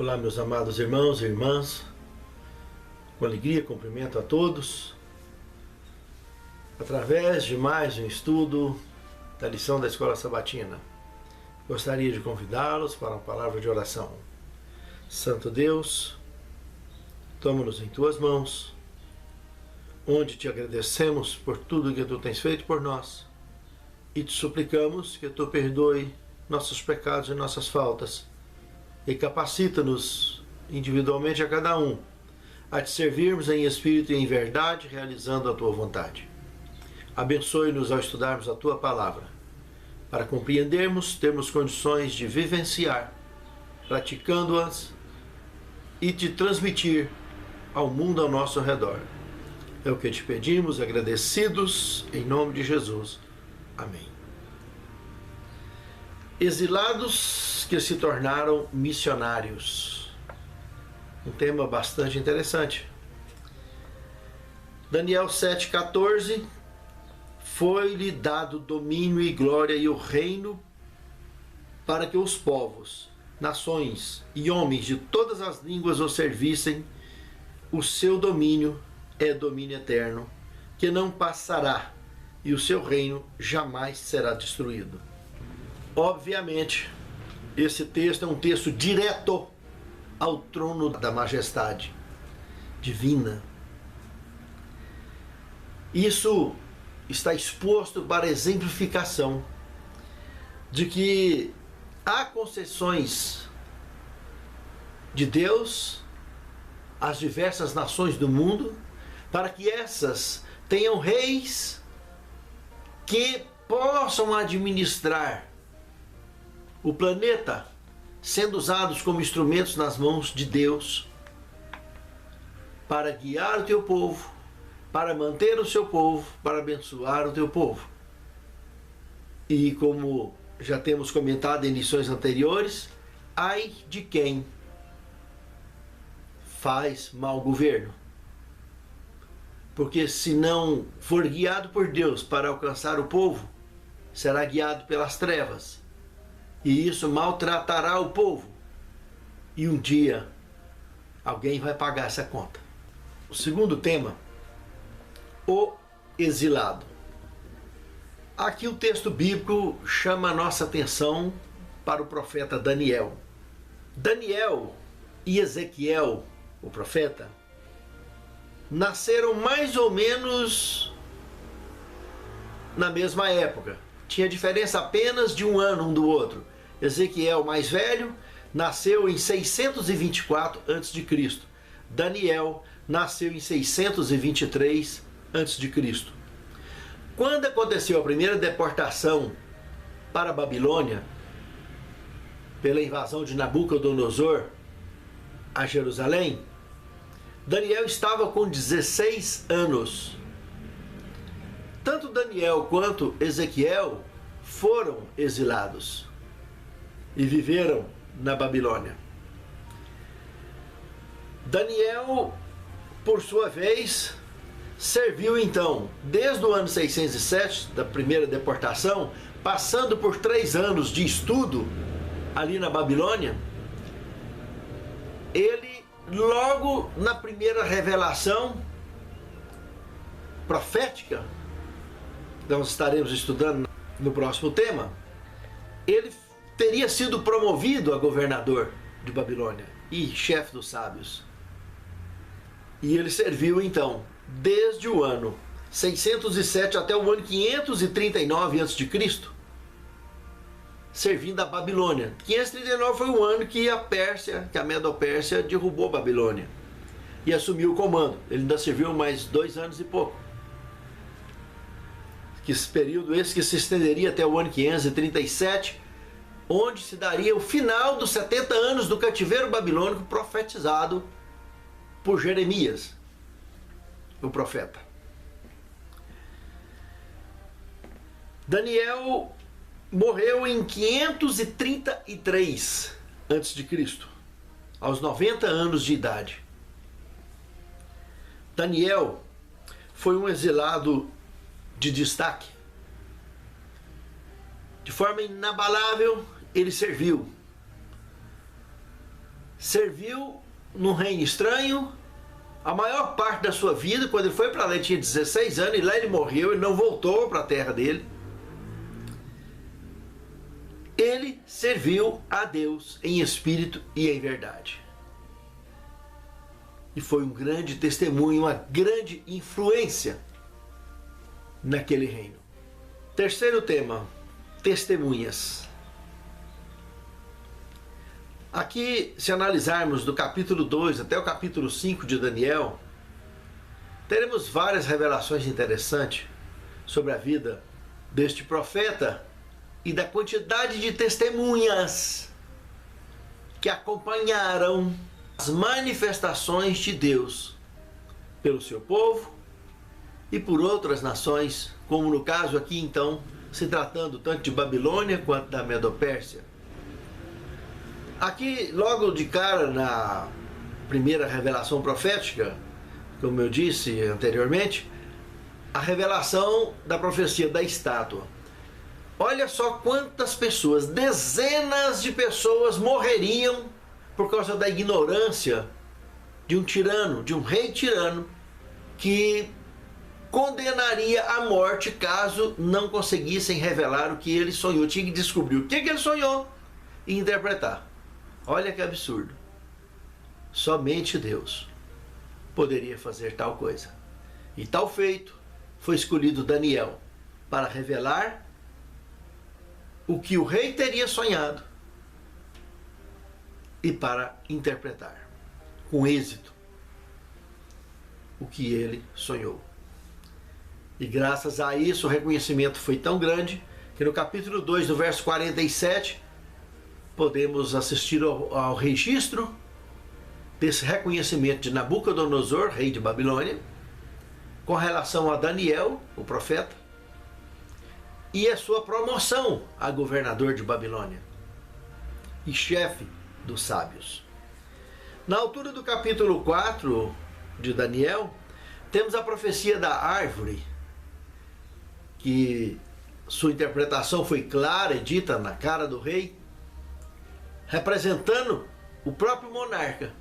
Olá, meus amados irmãos e irmãs, com alegria cumprimento a todos, através de mais um estudo da lição da Escola Sabatina. Gostaria de convidá-los para uma palavra de oração. Santo Deus, toma-nos em Tuas mãos, onde Te agradecemos por tudo que Tu tens feito por nós, e Te suplicamos que Tu perdoe nossos pecados e nossas faltas, e capacita-nos individualmente a cada um a Te servirmos em espírito e em verdade, realizando a Tua vontade. Abençoe-nos ao estudarmos a Tua palavra, para compreendermos, termos condições de vivenciar, praticando-as e de transmitir ao mundo ao nosso redor. É o que Te pedimos, agradecidos, em nome de Jesus. Amém. Exilados que se tornaram missionários. Um tema bastante interessante. Daniel 7,14. Foi-lhe dado domínio e glória e o reino para que os povos, nações e homens de todas as línguas o servissem. O seu domínio é domínio eterno, que não passará, e o seu reino jamais será destruído. Obviamente, esse texto é um texto direto ao trono da majestade divina. Isso está exposto para exemplificação de que há concessões de Deus às diversas nações do mundo para que essas tenham reis que possam administrar o planeta, sendo usados como instrumentos nas mãos de Deus para guiar o teu povo, para manter o seu povo, para abençoar o teu povo. E como já temos comentado em lições anteriores, ai de quem faz mau governo. Porque se não for guiado por Deus para alcançar o povo, será guiado pelas trevas. E isso maltratará o povo. E um dia alguém vai pagar essa conta. O segundo tema, o exilado. Aqui o texto bíblico chama a nossa atenção para o profeta Daniel. Daniel e Ezequiel, o profeta, nasceram mais ou menos na mesma época. Tinha diferença apenas de um ano um do outro. Ezequiel, mais velho, nasceu em 624 a.C. Daniel nasceu em 623 a.C. Quando aconteceu a primeira deportação para a Babilônia, pela invasão de Nabucodonosor a Jerusalém, Daniel estava com 16 anos. Tanto Daniel quanto Ezequiel foram exilados e viveram na Babilônia. Daniel, por sua vez, serviu então, desde o ano 607, da primeira deportação, passando por 3 anos de estudo ali na Babilônia. Ele, logo na primeira revelação profética, nós estaremos estudando no próximo tema, ele teria sido promovido a governador de Babilônia e chefe dos sábios. E ele serviu então, desde o ano 607 até o ano 539 a.C., servindo a Babilônia. 539 foi o ano que a Medo-Pérsia derrubou a Babilônia e assumiu o comando. Ele ainda serviu mais 2 anos e pouco. Esse período esse que se estenderia até o ano 537, onde se daria o final dos 70 anos do cativeiro babilônico profetizado por Jeremias, o profeta. Daniel morreu em 533 a.C., aos 90 anos de idade. Daniel foi um exilado de destaque. De forma inabalável, ele serviu. serviu num reino estranho a maior parte da sua vida. Quando ele foi para lá, ele tinha 16 anos, e lá ele morreu, ele não voltou para a terra dele. Ele serviu a Deus em espírito e em verdade. E foi um grande testemunho, uma grande influência naquele reino. Terceiro tema, testemunhas. Aqui, se analisarmos do capítulo 2 até o capítulo 5 de Daniel, teremos várias revelações interessantes sobre a vida deste profeta e da quantidade de testemunhas que acompanharam as manifestações de Deus pelo seu povo e por outras nações, como no caso aqui então, se tratando tanto de Babilônia quanto da Medo-Pérsia. Aqui, logo de cara, na primeira revelação profética, como eu disse anteriormente, a revelação da profecia da estátua. Olha só quantas pessoas, dezenas de pessoas morreriam por causa da ignorância de um tirano, de um rei tirano, que condenaria à morte caso não conseguissem revelar o que ele sonhou. Tinha que descobrir o que ele sonhou e interpretar. Olha que absurdo. Somente Deus poderia fazer tal coisa. E tal feito foi escolhido Daniel para revelar o que o rei teria sonhado e para interpretar com êxito o que ele sonhou. E graças a isso o reconhecimento foi tão grande que no capítulo 2, no verso 47, podemos assistir ao registro desse reconhecimento de Nabucodonosor, rei de Babilônia, com relação a Daniel, o profeta, e a sua promoção a governador de Babilônia e chefe dos sábios. Na altura do capítulo 4 de Daniel, temos a profecia da árvore, que sua interpretação foi clara e dita na cara do rei, representando o próprio monarca,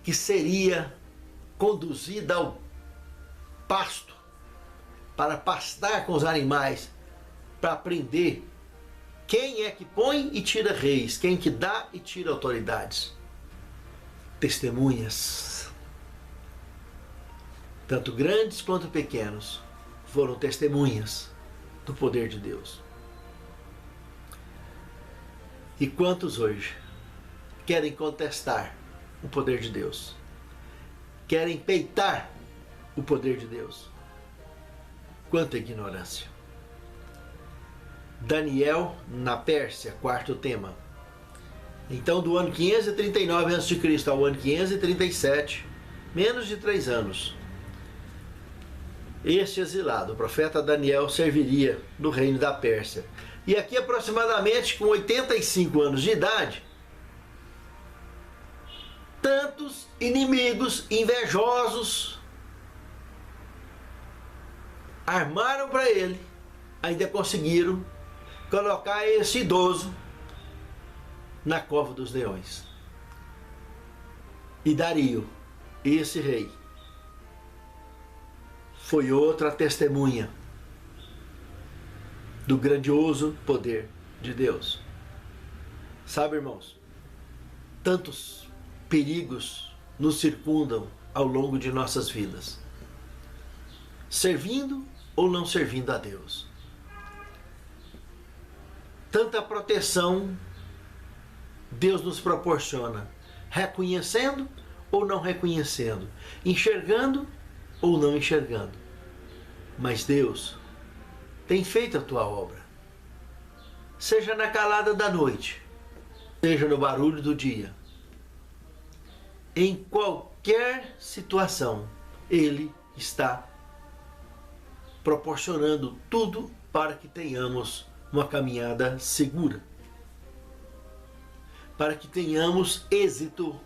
que seria conduzido ao pasto, para pastar com os animais, para aprender quem é que põe e tira reis, quem que dá e tira autoridades. Testemunhas, tanto grandes quanto pequenos, foram testemunhas do poder de Deus. E quantos hoje querem contestar o poder de Deus? Querem peitar o poder de Deus? Quanta ignorância! Daniel na Pérsia, quarto tema. Então, do ano 539 a.C. ao ano 537, menos de 3 anos, este exilado, o profeta Daniel, serviria no reino da Pérsia. E aqui, aproximadamente com 85 anos de idade, tantos inimigos invejosos armaram para ele, ainda conseguiram colocar esse idoso na cova dos leões. E Dario, esse rei, foi outra testemunha do grandioso poder de Deus. Sabe, irmãos, tantos perigos nos circundam ao longo de nossas vidas, servindo ou não servindo a Deus. Tanta proteção Deus nos proporciona, reconhecendo ou não reconhecendo, enxergando ou não enxergando. Mas Deus tem feito a tua obra, seja na calada da noite, seja no barulho do dia. Em qualquer situação, Ele está proporcionando tudo para que tenhamos uma caminhada segura, para que tenhamos êxito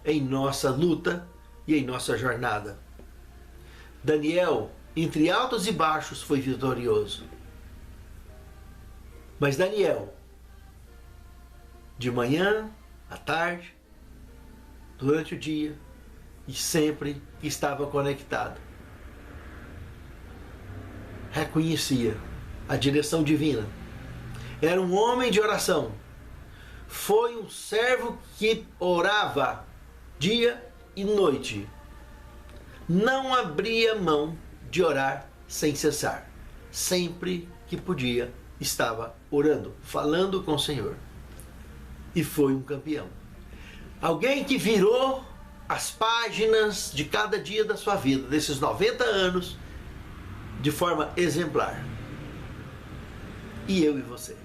em nossa luta e em nossa jornada. Daniel, entre altos e baixos, foi vitorioso. Mas Daniel, de manhã, à tarde durante o dia e sempre que estava conectado. Reconhecia a direção divina. Era um homem de oração. Foi um servo que orava dia e noite. Não abria mão de orar sem cessar. Sempre que podia, estava orando, falando com o Senhor. E foi um campeão. Alguém que virou as páginas de cada dia da sua vida, desses 90 anos, de forma exemplar. E eu e você.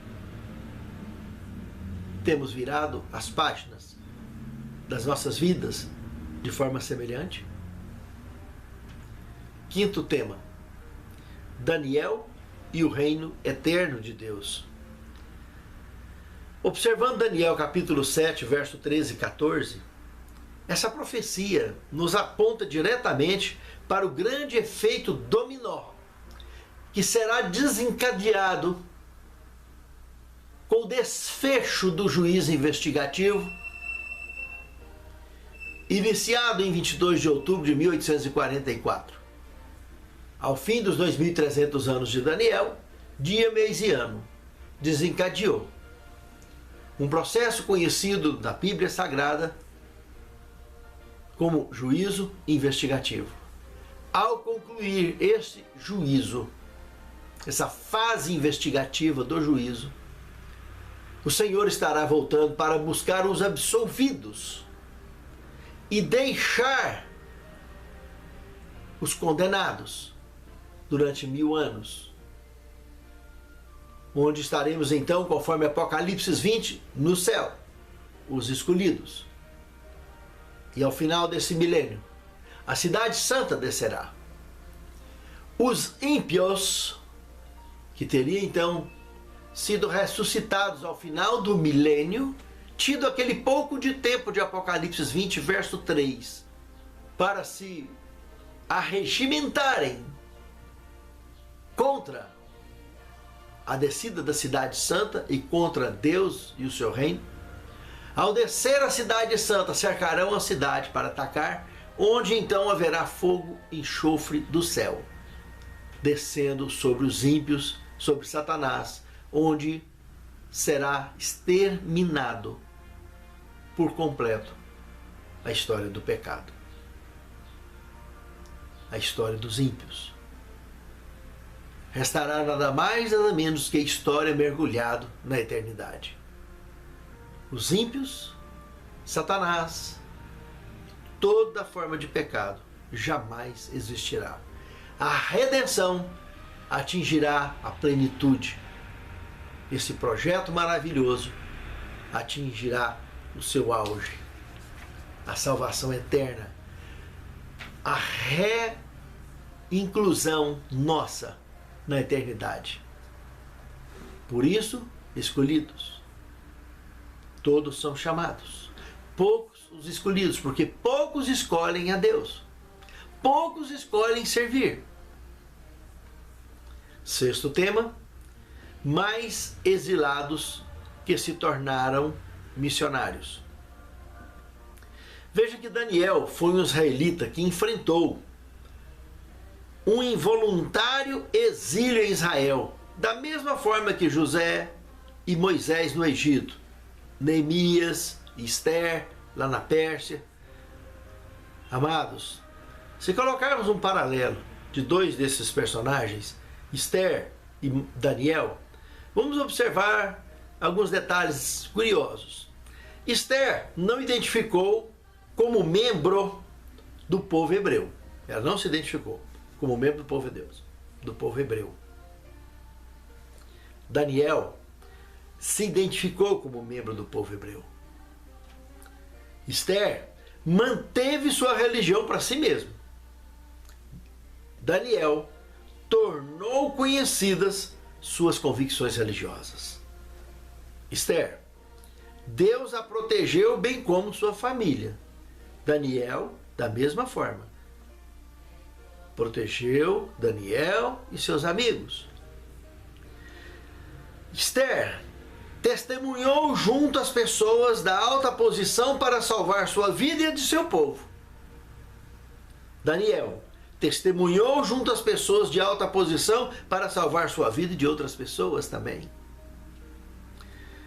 Temos virado as páginas das nossas vidas de forma semelhante? Quinto tema: Daniel e o reino eterno de Deus. Observando Daniel capítulo 7, verso 13 e 14, essa profecia nos aponta diretamente para o grande efeito dominó que será desencadeado com o desfecho do juízo investigativo, iniciado em 22 de outubro de 1844. Ao fim dos 2.300 anos de Daniel, dia, mês e ano, desencadeou um processo conhecido na Bíblia Sagrada como juízo investigativo. Ao concluir este juízo, essa fase investigativa do juízo, o Senhor estará voltando para buscar os absolvidos e deixar os condenados durante 1000 anos. Onde estaremos então, conforme Apocalipse 20, no céu, os escolhidos. E ao final desse milênio, a cidade santa descerá. Os ímpios, que teriam então sido ressuscitados ao final do milênio, tido aquele pouco de tempo de Apocalipse 20, verso 3, para se arregimentarem contra a descida da cidade santa e contra Deus e o seu reino. Ao descer a cidade santa, cercarão a cidade para atacar, onde então haverá fogo e enxofre do céu, descendo sobre os ímpios, sobre Satanás, onde será exterminado por completo a história do pecado, a história dos ímpios. Restará nada mais nada menos que a história mergulhado na eternidade. Os ímpios, Satanás, toda forma de pecado jamais existirá. A redenção atingirá a plenitude. Esse projeto maravilhoso atingirá o seu auge. A salvação eterna. A reinclusão nossa na eternidade. Por isso, escolhidos. Todos são chamados. Poucos os escolhidos, porque poucos escolhem a Deus. Poucos escolhem servir. Sexto tema: mais exilados que se tornaram missionários. Veja que Daniel foi um israelita que enfrentou um involuntário exílio em Israel, da mesma forma que José e Moisés no Egito, Neemias e Esther lá na Pérsia. Amados, se colocarmos um paralelo de dois desses personagens, Esther e Daniel, vamos observar alguns detalhes curiosos. Esther não identificou como membro do povo hebreu. Ela não se identificou como membro do povo de Deus, do povo hebreu. Daniel se identificou como membro do povo hebreu. Esther manteve sua religião para si mesmo. Daniel tornou conhecidas suas convicções religiosas. Esther, Deus a protegeu bem como sua família. Daniel, da mesma forma, protegeu Daniel e seus amigos. Esther testemunhou junto às pessoas da alta posição para salvar sua vida e a de seu povo. Daniel testemunhou junto às pessoas de alta posição para salvar sua vida e de outras pessoas também.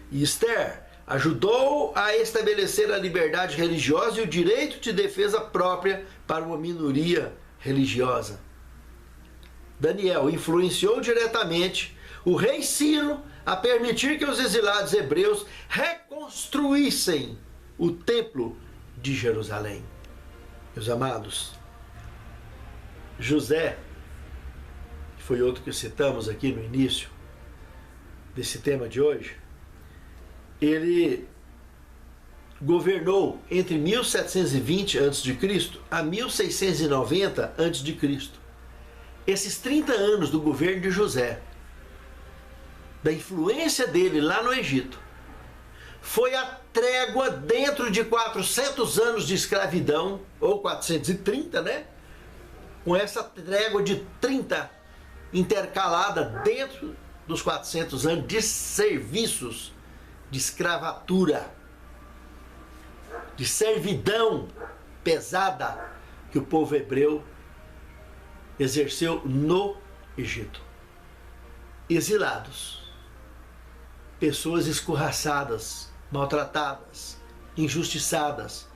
E Esther ajudou a estabelecer a liberdade religiosa e o direito de defesa própria para uma minoria religiosa. Daniel influenciou diretamente o rei Ciro a permitir que os exilados hebreus reconstruíssem o templo de Jerusalém. Meus amados, José, que foi outro que citamos aqui no início desse tema de hoje, ele governou entre 1720 a.C. a 1690 a.C. Esses 30 anos do governo de José, da influência dele lá no Egito, foi a trégua dentro de 400 anos de escravidão, ou 430, né? Com essa trégua de 30 intercalada dentro dos 400 anos de serviços, de escravatura, de servidão pesada que o povo hebreu exerceu no Egito. Exilados, pessoas escorraçadas, maltratadas, injustiçadas,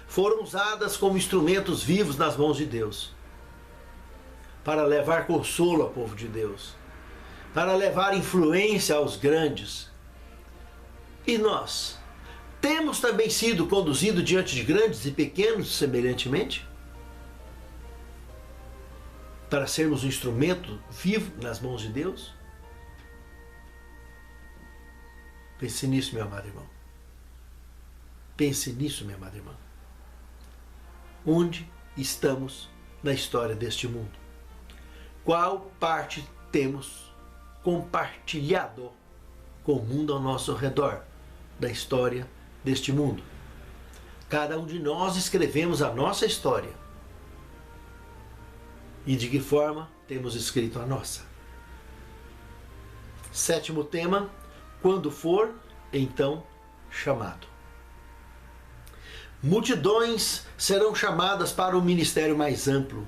foram usadas como instrumentos vivos nas mãos de Deus, para levar consolo ao povo de Deus, para levar influência aos grandes. E nós temos também sido conduzidos diante de grandes e pequenos semelhantemente, para sermos um instrumento vivo nas mãos de Deus? Pense nisso, meu amado irmão. Pense nisso, minha amada irmã. Onde estamos na história deste mundo? Qual parte temos compartilhado com o mundo ao nosso redor da história deste mundo? Cada um de nós escrevemos a nossa história. E de que forma temos escrito a nossa? Sétimo tema: quando for, então chamado. Multidões serão chamadas para o ministério mais amplo.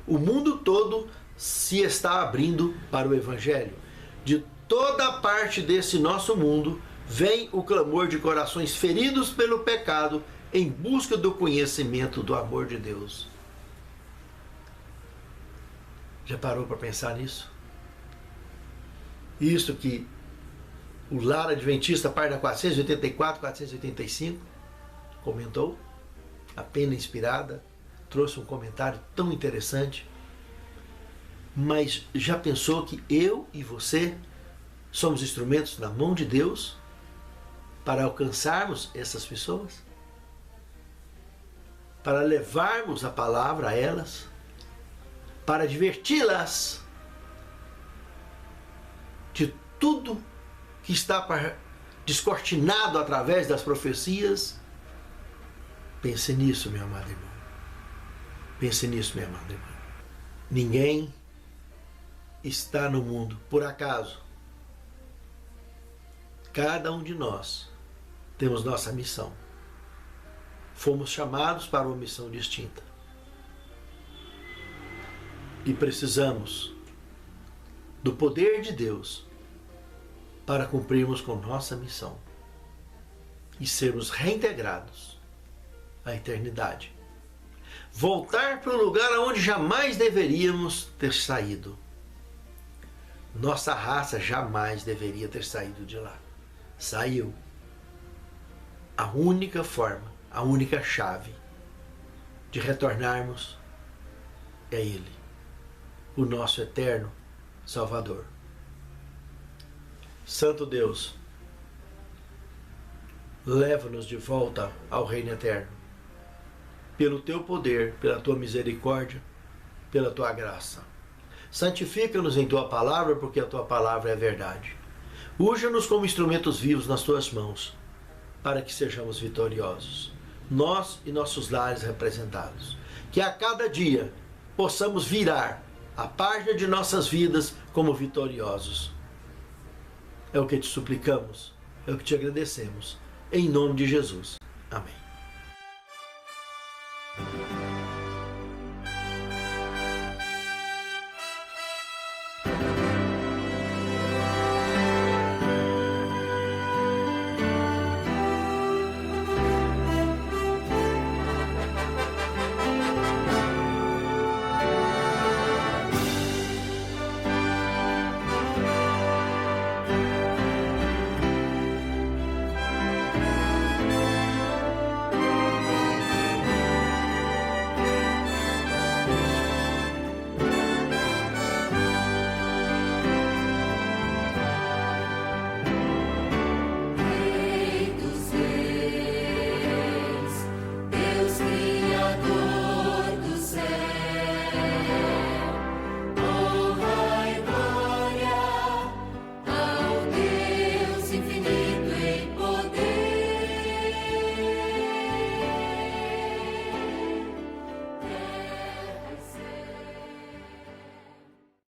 O mundo todo se está abrindo para o Evangelho. De toda parte desse nosso mundo vem o clamor de corações feridos pelo pecado em busca do conhecimento do amor de Deus. Já parou para pensar nisso? Isso que o Lar Adventista, página 484, 485, comentou, a pena inspirada, trouxe um comentário tão interessante. Mas já pensou que eu e você somos instrumentos na mão de Deus para alcançarmos essas pessoas? Para levarmos a palavra a elas? Para diverti-las de tudo que está descortinado através das profecias? Pense nisso, meu amado irmão. Pense nisso, minha amada irmã. Ninguém está no mundo por acaso. Cada um de nós temos nossa missão. Fomos chamados para uma missão distinta. E precisamos do poder de Deus para cumprirmos com nossa missão e sermos reintegrados à eternidade. Voltar para o lugar aonde jamais deveríamos ter saído. Nossa raça jamais deveria ter saído de lá. Saiu. A única forma, a única chave de retornarmos é Ele, o nosso eterno Salvador. Santo Deus, leva-nos de volta ao reino eterno, pelo Teu poder, pela Tua misericórdia, pela Tua graça. Santifica-nos em Tua palavra, porque a Tua palavra é verdade. Usa-nos como instrumentos vivos nas Tuas mãos, para que sejamos vitoriosos, nós e nossos lares representados. Que a cada dia possamos virar a página de nossas vidas como vitoriosos. É o que te suplicamos, é o que te agradecemos. Em nome de Jesus. Amém.